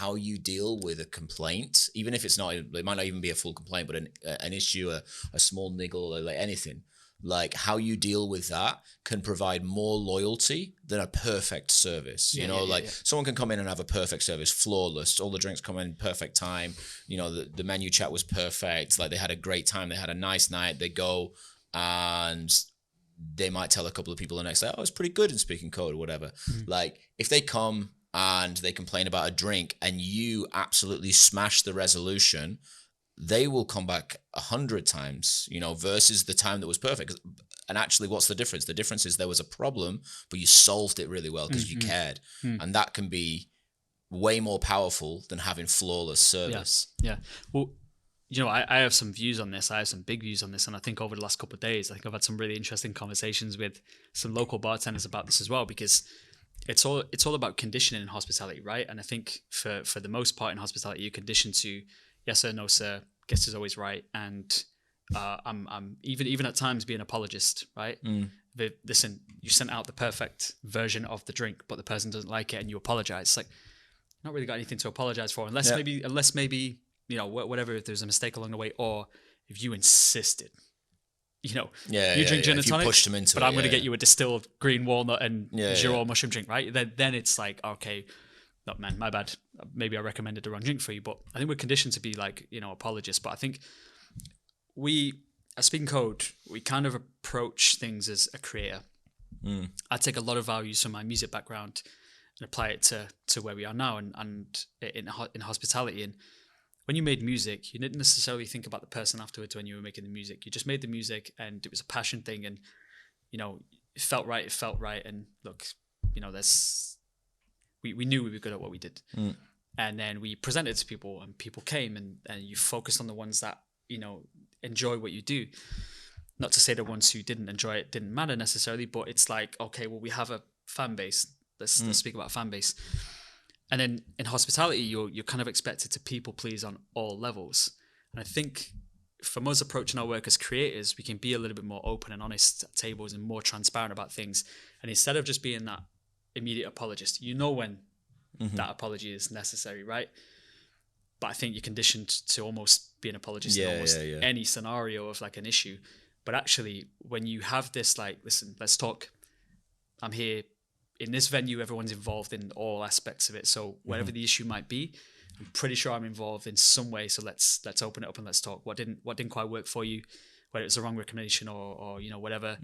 how you deal with a complaint, even if it's not, it might not even be a full complaint, but an issue, a small niggle, or like anything, like how you deal with that can provide more loyalty than a perfect service. Someone can come in and have a perfect service, flawless, all the drinks come in perfect time, the menu chat was perfect, like they had a great time, they had a nice night, they go and they might tell a couple of people the next day, oh, it's pretty good in speaking code or whatever. Like if they come and they complain about a drink and you absolutely smash the resolution, they will come back 100 times, versus the time that was perfect. And actually, what's the difference? The difference is there was a problem, but you solved it really well because you cared. And that can be way more powerful than having flawless service. Yeah. Well, I have some views on this. I have some big views on this. And I think over the last couple of days, I think I've had some really interesting conversations with some local bartenders about this as well, because it's all about conditioning in hospitality, right? And I think for the most part in hospitality, you're conditioned to yes sir, no sir, guest is always right, and I'm even at times be an apologist, right? Listen, you sent out the perfect version of the drink, but the person doesn't like it, and you apologize. It's like not really got anything to apologize for, unless maybe whatever, if there's a mistake along the way, or if you insisted. You drink gin and tonic, pushed them into but I'm going to get you a distilled green walnut and Giraud mushroom drink, right? Then it's like, okay, no, man, my bad. Maybe I recommended the wrong drink for you. But I think we're conditioned to be like, apologists. But I think we, as Speaking Code, we kind of approach things as a creator. I take a lot of values from my music background and apply it to where we are now and in hospitality. And when you made music, you didn't necessarily think about the person afterwards when you were making the music. You just made the music and it was a passion thing, and it felt right. And look, we knew we were good at what we did. And then we presented it to people, and people came, and you focused on the ones that enjoy what you do. Not to say the ones who didn't enjoy it didn't matter necessarily, but it's like, okay, well, we have a fan base. Let's speak about fan base. And then in hospitality, you're kind of expected to people please on all levels. And I think from us approaching our work as creators, we can be a little bit more open and honest at tables and more transparent about things. And instead of just being that immediate apologist, when that apology is necessary, right? But I think you're conditioned to almost be an apologist in almost any scenario of like an issue. But actually, when you have this, like, listen, let's talk. I'm here in this venue, everyone's involved in all aspects of it. So whatever the issue might be, I'm pretty sure I'm involved in some way. So let's open it up and let's talk. What didn't quite work for you, whether it's a wrong recommendation or whatever.